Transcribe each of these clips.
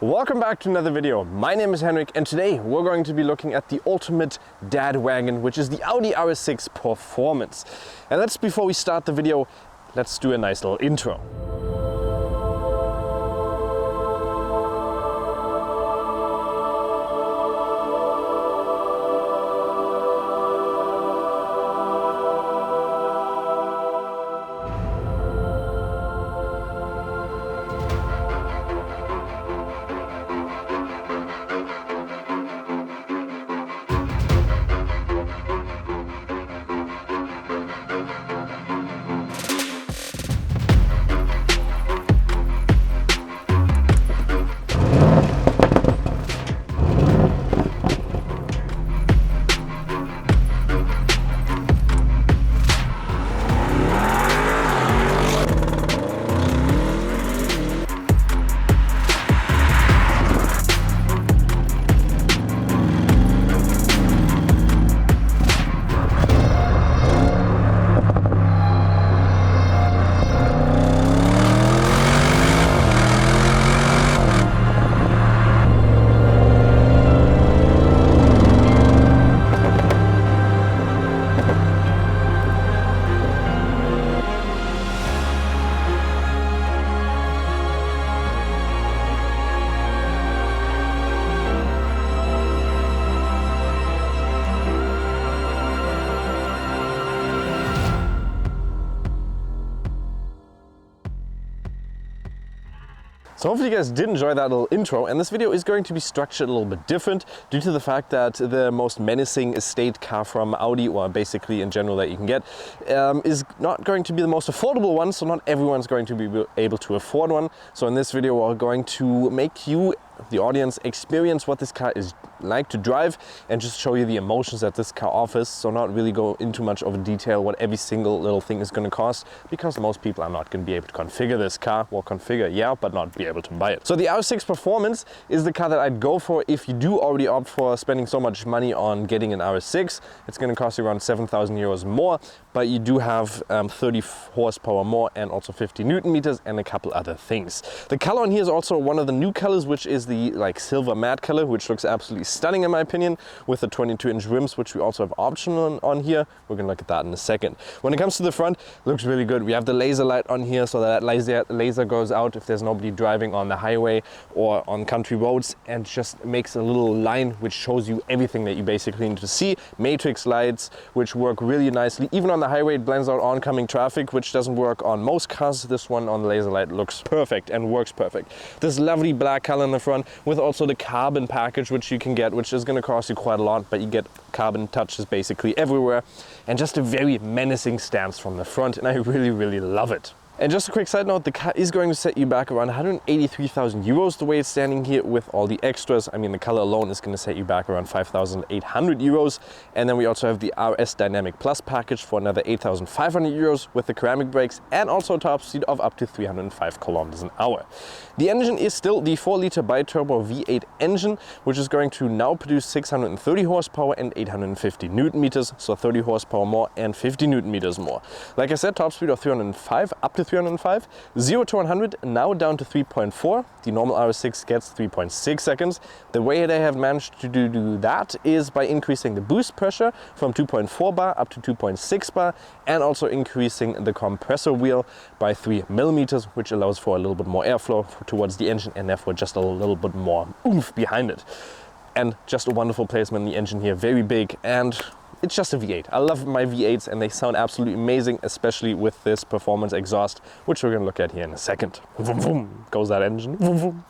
Welcome back to another video. My name is Henrik and today we're going to be looking at the ultimate dad wagon, which is the Audi RS6 Performance. And before we start the video, let's do a nice little intro. So hopefully you guys did enjoy that little intro, and this video is going to be structured a little bit different due to the fact that the most menacing estate car from Audi, or basically in general that you can get, is not going to be the most affordable one, so not everyone's going to be able to afford one. So in this video we're going to make you, the audience, experience what this car is like to drive and just show you the emotions that this car offers. So not really go into much of a detail what every single little thing is going to cost, because most people are not going to be able to configure this car. Well, configure, yeah, but not be able to buy it. So the RS6 Performance is the car that I'd go for if you do already opt for spending so much money on getting an RS6. It's going to cost you around 7,000 euros more, but you do have 30 horsepower more and also 50 Newton meters and a couple other things. The color on here is also one of the new colors, which is the silver matte color, which looks absolutely stunning in my opinion, with the 22-inch rims, which we also have optional on here. We're gonna look at that in a second. When it comes to the front, it looks really good. We have the laser light on here, so that laser goes out if there's nobody driving on the highway or on country roads, and just makes a little line which shows you everything that you basically need to see. Matrix lights, which work really nicely. Even on the highway, it blends out oncoming traffic, which doesn't work on most cars. This one on the laser light looks perfect and works perfect. This lovely black color in the front, with also the carbon package, which you can get, which is going to cost you quite a lot, but you get carbon touches basically everywhere, and just a very menacing stance from the front, and I really love it. And just a quick side note, the car is going to set you back around 183,000 euros the way it's standing here with all the extras. I mean, the color alone is going to set you back around 5,800 euros. And then we also have the RS Dynamic Plus package for another 8,500 euros with the ceramic brakes and also a top speed of up to 305 kilometers an hour. The engine is still the 4-liter bi-turbo V8 engine, which is going to now produce 630 horsepower and 850 Newton meters, so 30 horsepower more and 50 Newton meters more. Like I said, top speed of 305 up to 305, 0 to 100 now down to 3.4. The normal RS6 gets 3.6 seconds. The way they have managed to do that is by increasing the boost pressure from 2.4 bar up to 2.6 bar, and also increasing the compressor wheel by 3 millimeters, which allows for a little bit more airflow towards the engine and therefore just a little bit more oomph behind it. And just a wonderful placement in the engine here, very big, and it's just a V8. I love my V8s and they sound absolutely amazing, especially with this performance exhaust, which we're going to look at here in a second. Vroom, vroom, goes that engine. Vroom, vroom.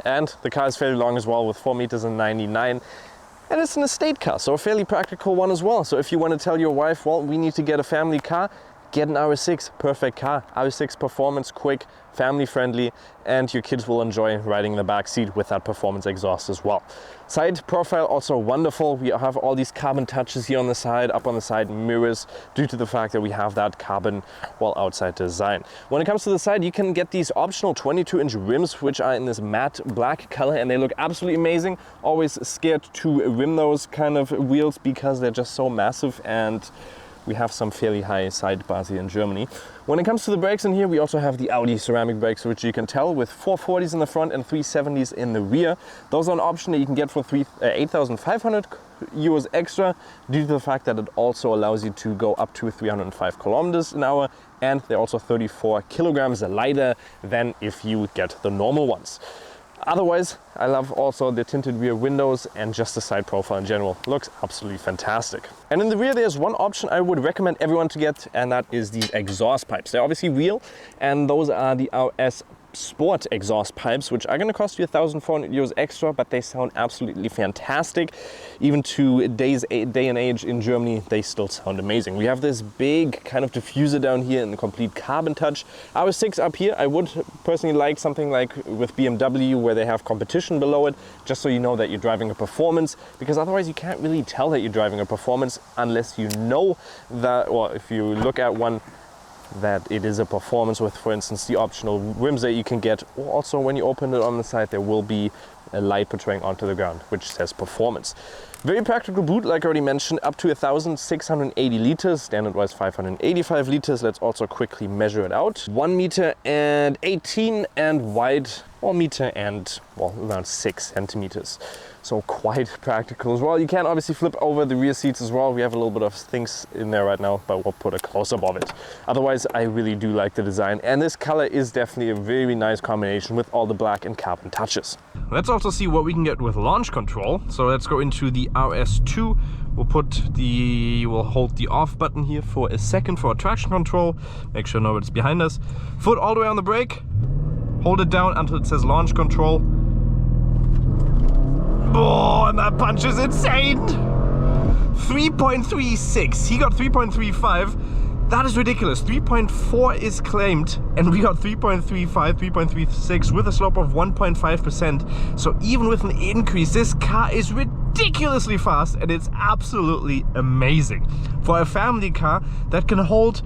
And the car is fairly long as well, with 4.99 meters. And it's an estate car, so a fairly practical one as well. So if you want to tell your wife, well, we need to get a family car, get an RS6, perfect car. RS6 Performance, quick, family friendly, and your kids will enjoy riding in the back seat with that performance exhaust as well. Side profile also wonderful. We have all these carbon touches here on the side, up on the side mirrors, due to the fact that we have that carbon outside design. When it comes to the side, you can get these optional 22-inch rims, which are in this matte black color, and they look absolutely amazing. Always scared to rim those kind of wheels because they're just so massive, and we have some fairly high sidebars here in Germany. When it comes to the brakes in here, we also have the Audi ceramic brakes, which you can tell with 440s in the front and 370s in the rear. Those are an option that you can get for 8,500 euros extra, due to the fact that it also allows you to go up to 305 kilometers an hour, and they're also 34 kilograms lighter than if you get the normal ones. Otherwise, I love also the tinted rear windows, and just the side profile in general looks absolutely fantastic. And in the rear, there's one option I would recommend everyone to get, and that is these exhaust pipes. They're obviously real, and those are the RS Sport exhaust pipes, which are going to cost you 1,400 euros extra, but they sound absolutely fantastic. Even to day and age in Germany, they still sound amazing. We have this big kind of diffuser down here in the complete carbon touch. RS6 up here, I would personally like something like with BMW, where they have competition below it, just so you know that you're driving a performance, because otherwise you can't really tell that you're driving a performance unless you know that, or if you look at one, that it is a performance with, for instance, the optional rims that you can get, or also when you open it on the side, there will be a light portraying onto the ground which says performance. Very practical boot, like I already mentioned, up to 1,680 liters, standard wise 585 liters. Let's also quickly measure it out. 1 meter and 18, and wide 1 meter and around 6 centimeters. So quite practical as well. You can obviously flip over the rear seats as well. We have a little bit of things in there right now, but we'll put a close-up of it. Otherwise, I really do like the design, and this color is definitely a very nice combination with all the black and carbon touches. Let's also see what we can get with launch control. So let's go into the RS2. We'll hold the off button here for a second for traction control. Make sure nobody's behind us. Foot all the way on the brake. Hold it down until it says launch control. Oh, and that punch is insane! 3.36. He got 3.35. That is ridiculous. 3.4 is claimed, and we got 3.35, 3.36 with a slope of 1.5%. So even with an increase, this car is ridiculously fast, and it's absolutely amazing. For a family car that can hold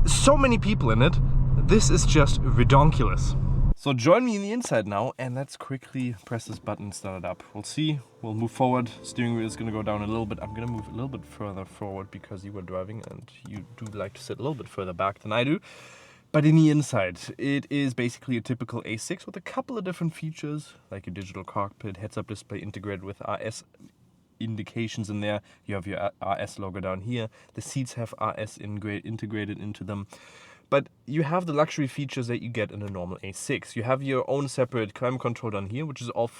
so many people in it, this is just redonkulous. So join me in the inside now, and let's quickly press this button and start it up. We'll see, we'll move forward. Steering wheel is going to go down a little bit. I'm going to move a little bit further forward because you were driving and you do like to sit a little bit further back than I do. But in the inside, it is basically a typical A6 with a couple of different features, like a digital cockpit, heads-up display integrated with RS indications in there. You have your RS logo down here. The seats have RS integrated into them. But you have the luxury features that you get in a normal A6. You have your own separate climate control down here, which is all,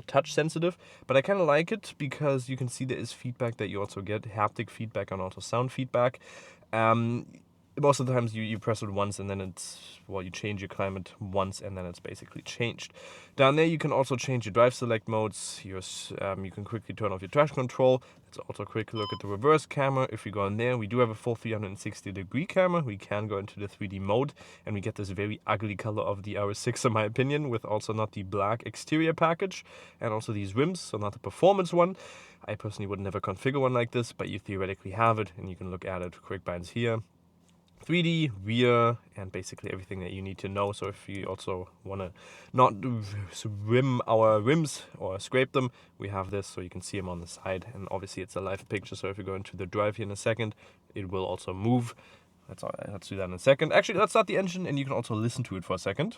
touch sensitive. But I kind of like it because you can see there is feedback that you also get, haptic feedback and also sound feedback. Most of the times you press it once and then it's, you change your climate once and then it's basically changed. Down there you can also change your drive select modes. You can quickly turn off your traction control. Let's also quickly look at the reverse camera. If we go in there, we do have a full 360-degree camera. We can go into the 3D mode, and we get this very ugly color of the RS6 in my opinion, with also not the black exterior package and also these rims, so not the performance one. I personally would never configure one like this, but you theoretically have it and you can look at it. Quick binds here. 3D, rear, and basically everything that you need to know. So if you also want to not rim our rims or scrape them, we have this so you can see them on the side. And obviously it's a live picture, so if you go into the drive here in a second, it will also move. Let's do that in a second. Actually, let's start the engine and you can also listen to it for a second.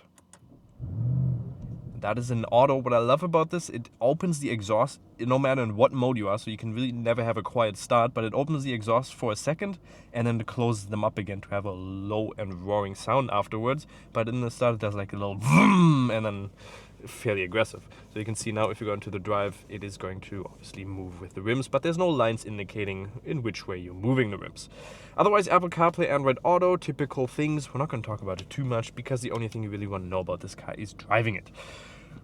That is an auto. What I love about this, it opens the exhaust no matter in what mode you are, so you can really never have a quiet start, but it opens the exhaust for a second and then it closes them up again to have a low and roaring sound afterwards. But in the start it does like a little vroom and then fairly aggressive. So you can see now if you go into the drive, it is going to obviously move with the rims, but there's no lines indicating in which way you're moving the rims. Otherwise, Apple CarPlay, Android Auto, typical things. We're not going to talk about it too much because the only thing you really want to know about this car is driving it.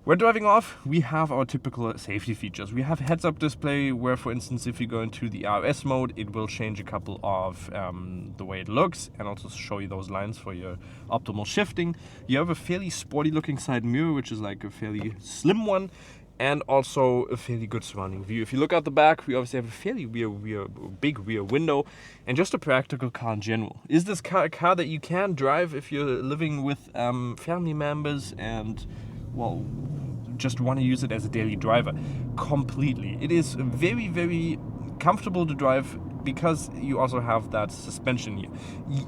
When driving off, we have our typical safety features. We have heads-up display where, for instance, if you go into the RS mode, it will change a couple of the way it looks and also show you those lines for your optimal shifting. You have a fairly sporty looking side mirror, which is like a fairly slim one, and also a fairly good surrounding view. If you look out the back, we obviously have a fairly big rear window, and just a practical car in general. Is this car a car that you can drive if you're living with family members and, well, just want to use it as a daily driver? Completely. It is very, very comfortable to drive because you also have that suspension here.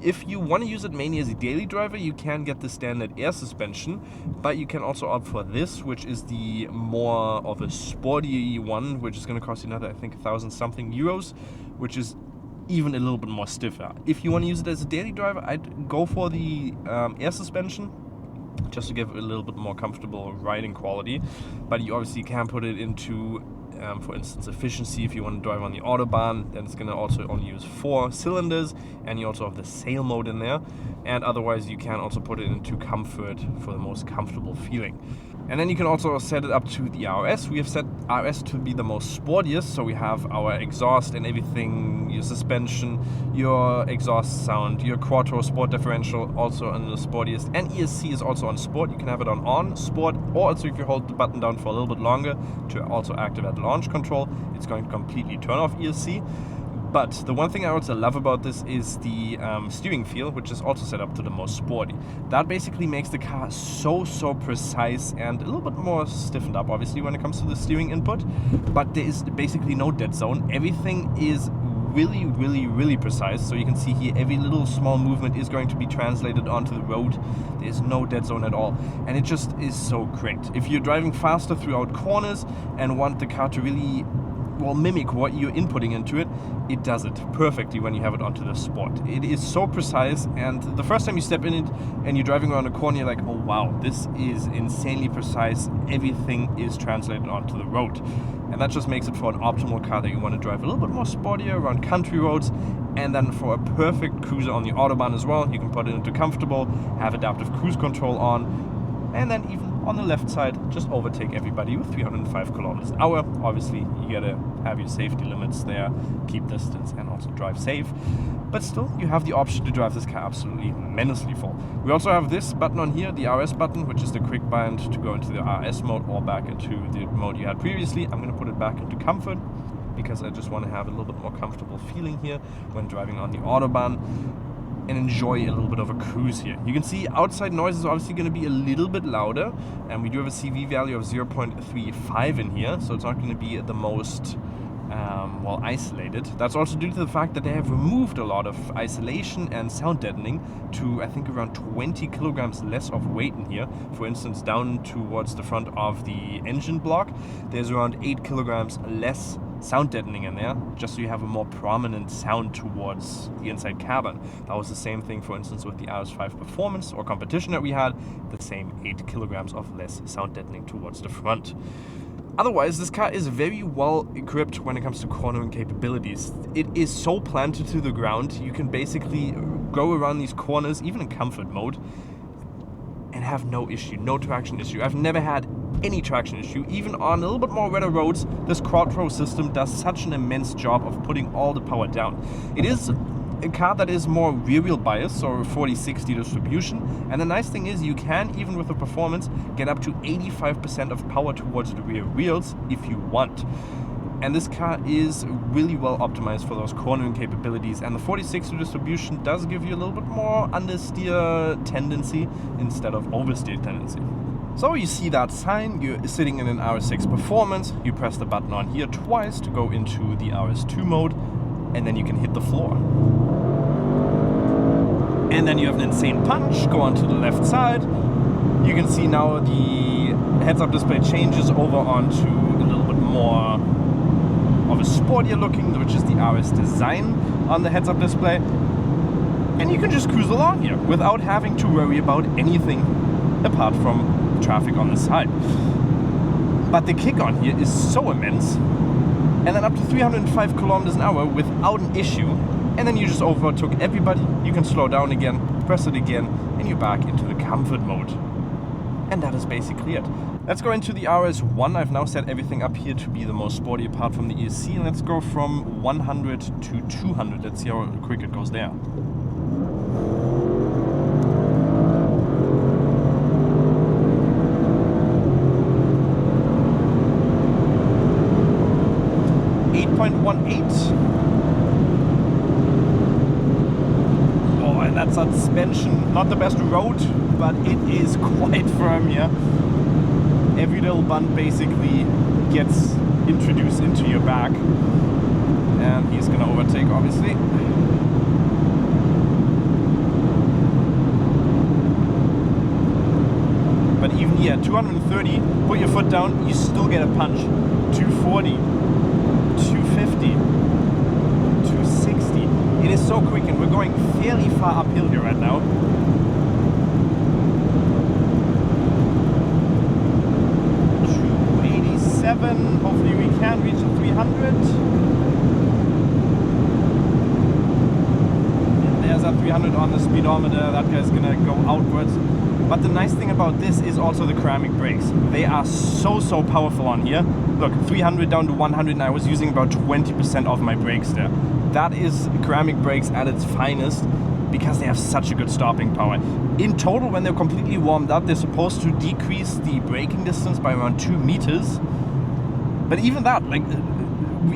If you want to use it mainly as a daily driver, you can get the standard air suspension, but you can also opt for this, which is the more of a sporty one, which is going to cost you another, I think, 1,000 something euros, which is even a little bit more stiffer. If you want to use it as a daily driver, I'd go for the air suspension, just to give it a little bit more comfortable riding quality. But you obviously can put it into, for instance, efficiency. If you want to drive on the Autobahn, then it's going to also only use 4 cylinders, and you also have the sail mode in there. And otherwise, you can also put it into comfort for the most comfortable feeling. And then you can also set it up to the RS. We have set RS to be the most sportiest, so we have our exhaust and everything, your suspension, your exhaust sound, your Quattro Sport differential also on the sportiest, and ESC is also on Sport. You can have it on Sport, or also if you hold the button down for a little bit longer to also activate launch control, it's going to completely turn off ESC. But the one thing I also love about this is the steering feel, which is also set up to the most sporty. That basically makes the car so precise and a little bit more stiffened up, obviously, when it comes to the steering input. But there is basically no dead zone. Everything is really precise. So you can see here, every little small movement is going to be translated onto the road. There's no dead zone at all. And it just is so great. If you're driving faster throughout corners and want the car to really, well, mimic what you're inputting into it, it does it perfectly when you have it onto the Sport. It is so precise, and the first time you step in it and you're driving around a corner, you're like, oh wow, this is insanely precise. Everything is translated onto the road. And that just makes it for an optimal car that you want to drive a little bit more sportier around country roads. And then for a perfect cruiser on the Autobahn as well, you can put it into comfortable, have adaptive cruise control on, and then even on the left side, just overtake everybody with 305 kilometers an hour. Obviously, you gotta have your safety limits there, keep distance, and also drive safe. But still, you have the option to drive this car absolutely menacingly full. We also have this button on here, the RS button, which is the quick bind to go into the RS mode or back into the mode you had previously. I'm gonna put it back into comfort because I just want to have a little bit more comfortable feeling here when driving on the Autobahn and enjoy a little bit of a cruise here. You can see outside noise is obviously going to be a little bit louder, and we do have a CV value of 0.35 in here, so it's not going to be the most well isolated. That's also due to the fact that they have removed a lot of isolation and sound deadening to, I think, around 20 kilograms less of weight in here. For instance, down towards the front of the engine block, there's around 8 kilograms less sound deadening in there, just so you have a more prominent sound towards the inside cabin. That was the same thing, for instance, with the RS5 Performance or competition that we had, the same 8 kilograms of less sound deadening towards the front. Otherwise, this car is very well equipped when it comes to cornering capabilities. It is so planted to the ground, you can basically go around these corners, even in comfort mode, and have no issue, no traction issue. I've never had any traction issue. Even on a little bit more wetter roads, this Quattro system does such an immense job of putting all the power down. It is a car that is more rear wheel bias, or 40-60 distribution, and the nice thing is you can, even with the Performance, get up to 85% of power towards the rear wheels if you want. And this car is really well optimized for those cornering capabilities, and the 40-60 distribution does give you a little bit more understeer tendency instead of oversteer tendency. So you see that sign, you're sitting in an RS6 Performance, you press the button on here twice to go into the RS2 mode, and then you can hit the floor. And then you have an insane punch, go onto the left side. You can see now the heads-up display changes over onto a little bit more of a sportier looking, which is the RS design on the heads-up display. And you can just cruise along here without having to worry about anything apart from traffic on the side. But the kick on here is so immense, and then up to 305 kilometers an hour without an issue, and then you just overtook everybody. You can slow down again, press it again, and you're back into the comfort mode. And that is basically it. Let's go into the RS1. I've now set everything up here to be the most sporty apart from the ESC. And let's go from 100 to 200. Let's see how quick it goes there. Oh, and that's suspension. Not the best road, but it is quite firm here. Every little bump basically gets introduced into your back. And he's gonna overtake, obviously. But even here, 230, put your foot down, you still get a punch. 240. 250, 260. It is so quick, and we're going fairly far uphill here right now. 287. Hopefully we can reach the 300. And there's a 300 on the speedometer. That guy's gonna go outwards. But the nice thing about this is also the ceramic brakes. They are so powerful on here. Look, 300 down to 100, and I was using about 20% of my brakes there. That is ceramic brakes at its finest because they have such a good stopping power. In total, when they're completely warmed up, they're supposed to decrease the braking distance by around 2 meters. But even that, like,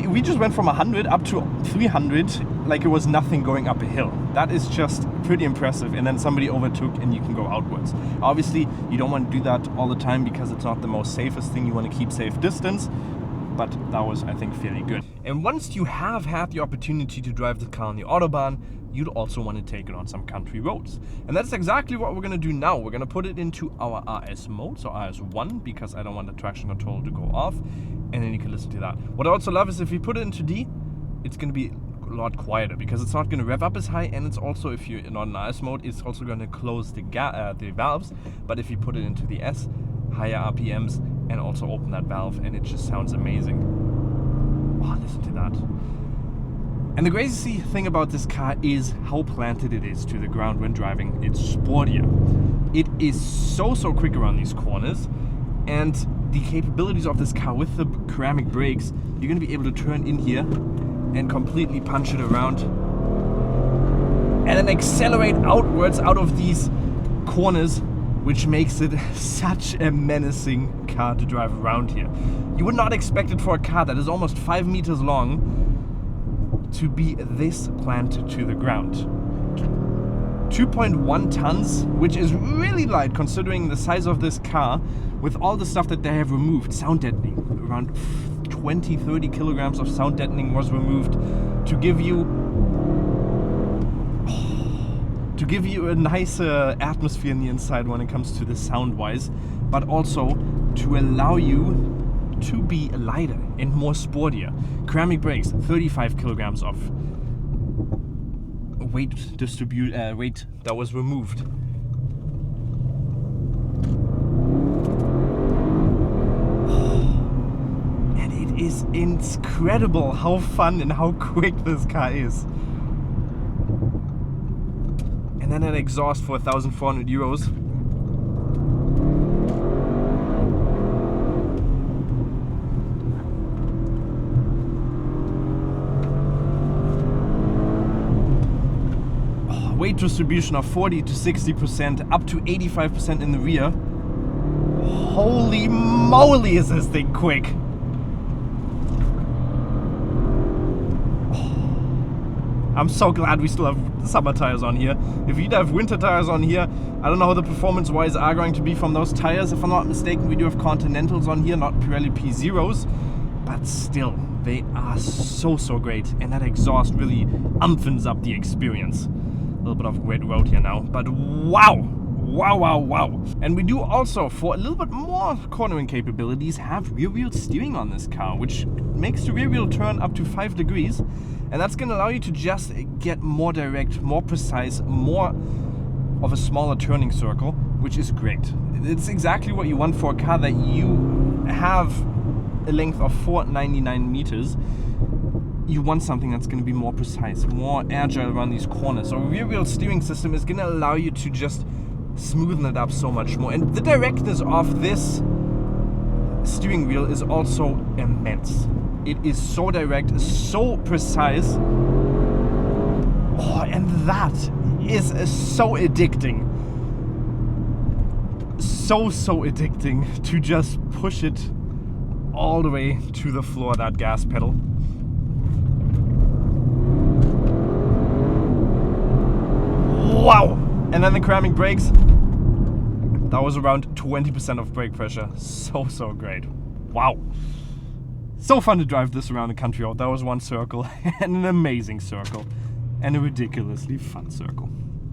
we just went from 100 up to 300 like it was nothing going up a hill. That is just pretty impressive. And then somebody overtook and you can go outwards. Obviously, you don't want to do that all the time because it's not the most safest thing. You want to keep safe distance. But that was, I think, fairly good. And once you have had the opportunity to drive the car on the Autobahn, you'd also want to take it on some country roads. And that's exactly what we're going to do now. We're going to put it into our RS mode, so RS1, because I don't want the traction control to go off. And then you can listen to that. What I also love is if you put it into D, it's going to be a lot quieter because it's not going to rev up as high, and it's also, if you're not in RS mode, it's also going to close the valves. But if you put it into the S, higher RPMs, and also open that valve, and it just sounds amazing. Oh, listen to that. And the crazy thing about this car is how planted it is to the ground when driving. It's sportier. It is so quick around these corners, and the capabilities of this car with the ceramic brakes, you're going to be able to turn in here and completely punch it around and then accelerate outwards out of these corners, which makes it such a menacing car to drive around here. You would not expect it for a car that is almost 5 meters long to be this planted to the ground. 2.1 tons, which is really light considering the size of this car, with all the stuff that they have removed. Sound deadening, around 20-30 kilograms of sound deadening was removed to give you a nicer atmosphere in the inside when it comes to the sound wise, but also to allow you to be lighter and more sportier. Ceramic brakes, 35 kilograms of weight that was removed. And it is incredible how fun and how quick this car is. And then an exhaust for 1,400 euros. Weight distribution of 40 to 60%, up to 85% in the rear. Holy moly, is this thing quick! I'm so glad we still have summer tires on here. If you'd have winter tires on here, I don't know how the performance-wise are going to be from those tires. If I'm not mistaken, we do have Continentals on here, not Pirelli P0s, but still, they are so great, and that exhaust really umphens up the experience. A little bit of great road here now, but wow! And we do also, for a little bit more cornering capabilities, have rear wheel steering on this car, which makes the rear wheel turn up to 5 degrees, and that's going to allow you to just get more direct, more precise, more of a smaller turning circle, which is great. It's exactly what you want for a car that you have a length of 499 meters. You want something that's going to be more precise, more agile around these corners. So a rear wheel steering system is going to allow you to just smoothen it up so much more. And the directness of this steering wheel is also immense. It is so direct, so precise. Oh, and that is so addicting. So addicting to just push it all the way to the floor, that gas pedal. Wow! And then the ceramic brakes. That was around 20% of brake pressure. So great. Wow. So fun to drive this around the country road. That was one circle, and an amazing circle, and a ridiculously fun circle.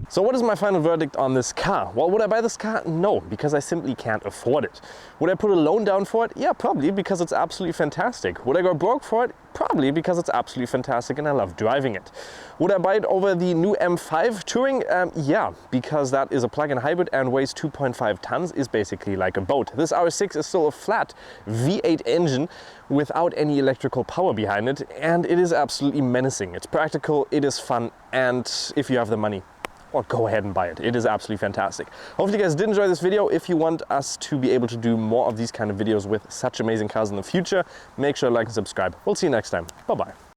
So what is my final verdict on this car? Well, would I buy this car? No, because I simply can't afford it. Would I put a loan down for it? Yeah, probably, because it's absolutely fantastic. Would I go broke for it? Probably, because it's absolutely fantastic and I love driving it. Would I buy it over the new M5 Touring? Yeah, because that is a plug-in hybrid and weighs 2.5 tons, is basically like a boat. This RS6 is still a flat V8 engine without any electrical power behind it, and it is absolutely menacing. It's practical, it is fun, and if you have the money, well, go ahead and buy it. It is absolutely fantastic. Hopefully you guys did enjoy this video. If you want us to be able to do more of these kind of videos with such amazing cars in the future, make sure to like and subscribe. We'll see you next time. Bye-bye.